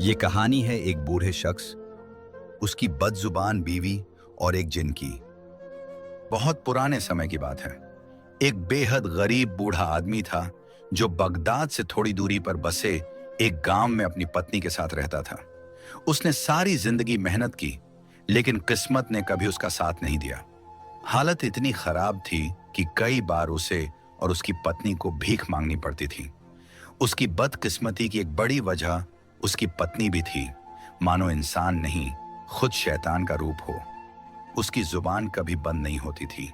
ये कहानी है एक बूढ़े शख्स, उसकी बदजुबान बीवी और एक जिन की। बहुत पुराने समय की बात है। एक बेहद गरीब बूढ़ा आदमी था जो बगदाद से थोड़ी दूरी पर बसे एक गांव में अपनी पत्नी के साथ रहता था। उसने सारी जिंदगी मेहनत की, लेकिन किस्मत ने कभी उसका साथ नहीं दिया। हालत इतनी खराब थी कि कई बार उसे और उसकी पत्नी को भीख मांगनी पड़ती थी। उसकी बदकिस्मती की एक बड़ी वजह उसकी पत्नी भी थी। मानो इंसान नहीं, खुद शैतान का रूप हो। उसकी जुबान कभी बंद नहीं होती थी।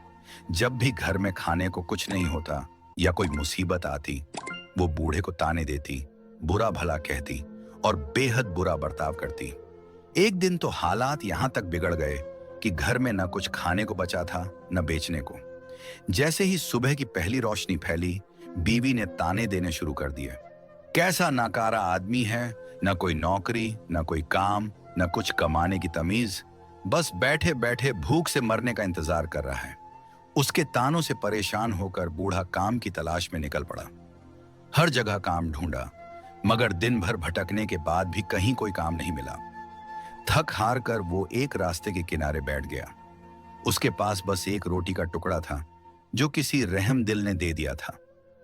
जब भी घर में खाने को कुछ नहीं होता या कोई मुसीबत आती, वो बूढ़े को ताने देती, बुरा भला कहती और बेहद बुरा बर्ताव करती। एक दिन तो हालात यहां तक बिगड़ गए कि घर में न कुछ खाने को बचा था, न बेचने को। जैसे ही सुबह की पहली रोशनी फैली, बीवी ने ताने देने शुरू कर दिए। कैसा नाकारा आदमी है, न कोई नौकरी, न कोई काम, न कुछ कमाने की तमीज, बस बैठे बैठे भूख से मरने का इंतजार कर रहा है। उसके तानों से परेशान होकर बूढ़ा काम की तलाश में निकल पड़ा। हर जगह काम ढूंढा, मगर दिन भर भटकने के बाद भी कहीं कोई काम नहीं मिला। थक हार कर वो एक रास्ते के किनारे बैठ गया। उसके पास बस एक रोटी का टुकड़ा था जो किसी रहम दिल ने दे दिया था।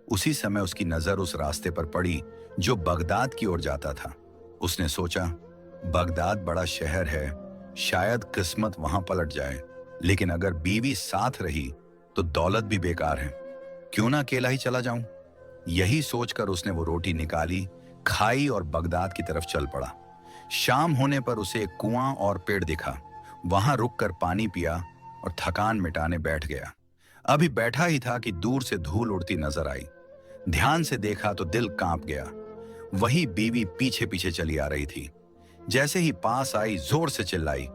उसी समय उसकी नजर उस रास्ते पर पड़ी जो बगदाद की ओर जाता था। उसने सोचा, बगदाद बड़ा शहर है, शायद किस्मत वहां पलट जाए, लेकिन अगर बीवी साथ रही तो दौलत भी बेकार है। क्यों ना अकेला ही चला जाऊं। यही सोचकर उसने वो रोटी निकाली, खाई और बगदाद की तरफ चल पड़ा। शाम होने पर उसे एक कुआं और पेड़ दिखा। वहां रुककर पानी पिया और थकान मिटाने बैठ गया। अभी बैठा ही था कि दूर से धूल उड़ती नजर आई। ध्यान से देखा तो दिल कांप गया। वही बीवी पीछे पीछे चली आ रही थी। जैसे ही पास आई, जोर से चिल्लाई,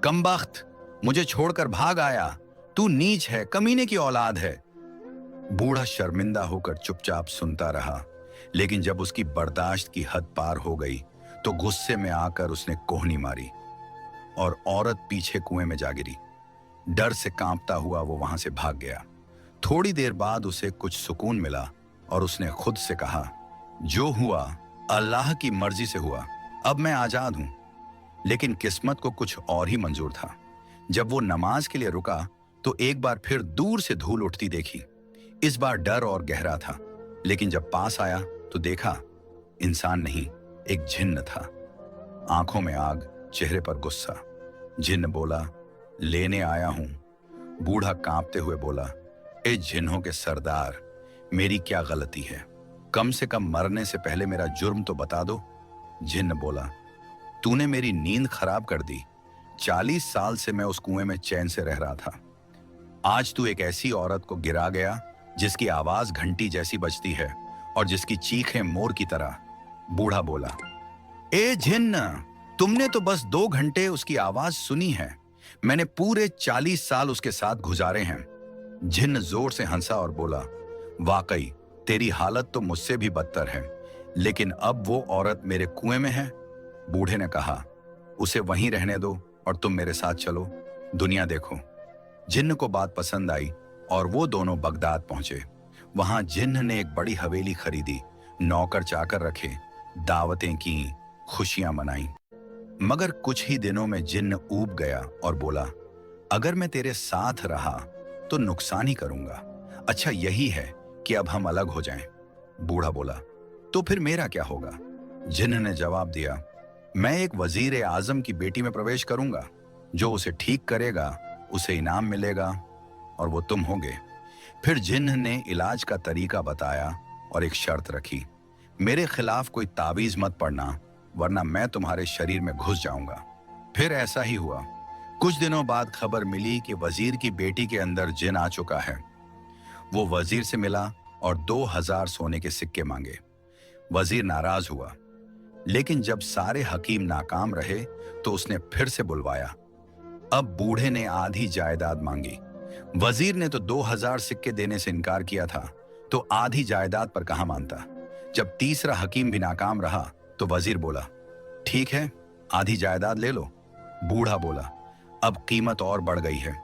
कमबख्त, मुझे छोड़कर भाग आया, तू नीच है, कमीने की औलाद है। बूढ़ा शर्मिंदा होकर चुपचाप सुनता रहा, लेकिन जब उसकी बर्दाश्त की हद पार हो गई तो गुस्से में आकर उसने कोहनी मारी और औरत पीछे कुएं में जा गिरी। डर से कांपता हुआ वो वहां से भाग गया। थोड़ी देर बाद उसे कुछ सुकून मिला और उसने खुद से कहा, जो हुआ अल्लाह की मर्जी से हुआ, अब मैं आजाद हूं। लेकिन किस्मत को कुछ और ही मंजूर था। जब वो नमाज के लिए रुका तो एक बार फिर दूर से धूल उठती देखी। इस बार डर और गहरा था, लेकिन जब पास आया तो देखा इंसान नहीं, एक जिन्न था। आंखों में आग, चेहरे पर गुस्सा। जिन्न बोला, लेने आया हूं। बूढ़ा कांपते हुए बोला, ए जिन्हों के सरदार, मेरी क्या गलती है? कम से कम मरने से पहले मेरा जुर्म तो बता दो। जिन्न बोला, तूने मेरी नींद खराब कर दी। 40 साल से मैं उस कुएं में चैन से रह रहा था। आज तू एक ऐसी औरत को गिरा गया जिसकी आवाज घंटी जैसी बजती है और जिसकी चीखें मोर की तरह। बूढ़ा बोला, ए जिन्न, तुमने तो बस 2 घंटे उसकी आवाज सुनी है, मैंने पूरे 40 साल उसके साथ गुजारे हैं। जिन्न जोर से हंसा और बोला, वाकई तेरी हालत तो मुझसे भी बदतर है, लेकिन अब वो औरत मेरे कुएं में है। बूढ़े ने कहा, उसे वहीं रहने दो और तुम मेरे साथ चलो, दुनिया देखो। जिन्न को बात पसंद आई और वो दोनों बगदाद पहुंचे। वहां जिन्न ने एक बड़ी हवेली खरीदी, नौकर चाकर रखे, दावतें की, खुशियां मनाई। मगर कुछ ही दिनों में जिन्न ऊब गया और बोला, अगर मैं तेरे साथ रहा तो नुकसान ही करूंगा। अच्छा यही है कि अब हम अलग हो जाएं। बूढ़ा बोला, तो फिर मेरा क्या होगा? जिन्न ने जवाब दिया, मैं एक वजीर आजम की बेटी में प्रवेश करूंगा। जो उसे ठीक करेगा उसे इनाम मिलेगा और वो तुम होगे। फिर जिन्न ने इलाज का तरीका बताया और एक शर्त रखी, मेरे खिलाफ कोई तावीज मत पड़ना, वरना मैं तुम्हारे शरीर में घुस जाऊंगा। फिर ऐसा ही हुआ। कुछ दिनों बाद खबर मिली कि वजीर की बेटी के अंदर जिन आ चुका है। वो वजीर से मिला और 2000 सोने के सिक्के मांगे। वजीर नाराज हुआ, लेकिन जब सारे हकीम नाकाम रहे तो उसने फिर से बुलवाया। अब बूढ़े ने आधी जायदाद मांगी। वजीर ने तो 2000 सिक्के देने से इनकार किया था, तो आधी जायदाद पर कहां मानता। जब तीसरा हकीम भी नाकाम रहा तो वजीर बोला, ठीक है, आधी जायदाद ले लो। बूढ़ा बोला, अब कीमत और बढ़ गई है,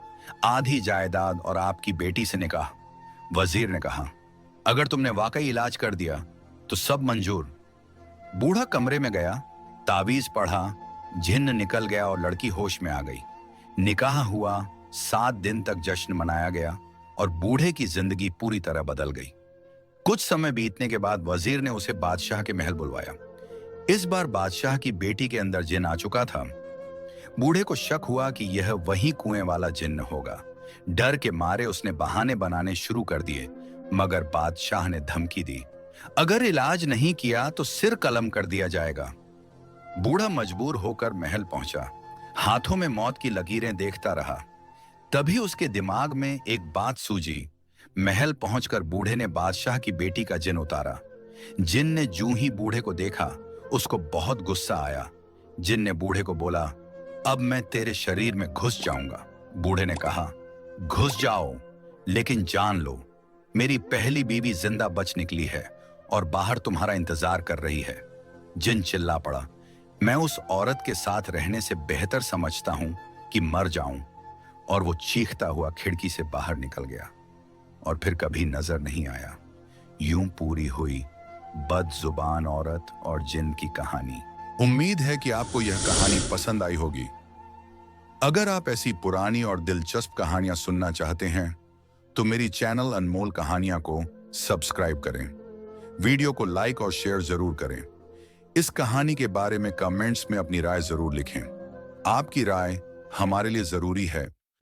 आधी जायदाद और आपकी बेटी से निकाह। वजीर ने कहा, अगर तुमने वाकई इलाज कर दिया तो सब मंजूर। बूढ़ा कमरे में गया, तावीज पढ़ा, जिन्न निकल गया और लड़की होश में आ गई। निकाह हुआ, 7 दिन तक जश्न मनाया गया और बूढ़े की जिंदगी पूरी तरह बदल गई। कुछ समय बीतने के बाद वजीर ने उसे बादशाह के महल बुलवाया। इस बार बादशाह की बेटी के अंदर जिन आ चुका था। बूढ़े को शक हुआ कि यह वही कुएं वाला जिन्न होगा। डर के मारे उसने बहाने बनाने शुरू कर दिए, मगर बादशाह ने धमकी दी, अगर इलाज नहीं किया तो सिर कलम कर दिया जाएगा। बूढ़ा मजबूर होकर महल पहुंचा, हाथों में मौत की लकीरें देखता रहा। तभी उसके दिमाग में एक बात सूझी। महल पहुंचकर बूढ़े ने बादशाह की बेटी का जिन उतारा। जिन ने जूं ही बूढ़े को देखा, उसको बहुत गुस्सा आया। जिन ने बूढ़े को बोला, अब मैं तेरे शरीर में घुस जाऊंगा। बूढ़े ने कहा, घुस जाओ, लेकिन जान लो, मेरी पहली बीवी जिंदा बच निकली है और बाहर तुम्हारा इंतजार कर रही है। जिन चिल्ला पड़ा, मैं उस औरत के साथ रहने से बेहतर समझता हूं कि मर जाऊं। और वो चीखता हुआ खिड़की से बाहर निकल गया और फिर कभी नजर नहीं आया। यूं पूरी हुई बदजुबान औरत और जिन की कहानी। उम्मीद है कि आपको यह कहानी पसंद आई होगी। अगर आप ऐसी पुरानी और दिलचस्प कहानियां सुनना चाहते हैं तो मेरी चैनल अनमोल कहानियां को सब्सक्राइब करें। वीडियो को लाइक और शेयर जरूर करें। इस कहानी के बारे में कमेंट्स में अपनी राय जरूर लिखें। आपकी राय हमारे लिए जरूरी है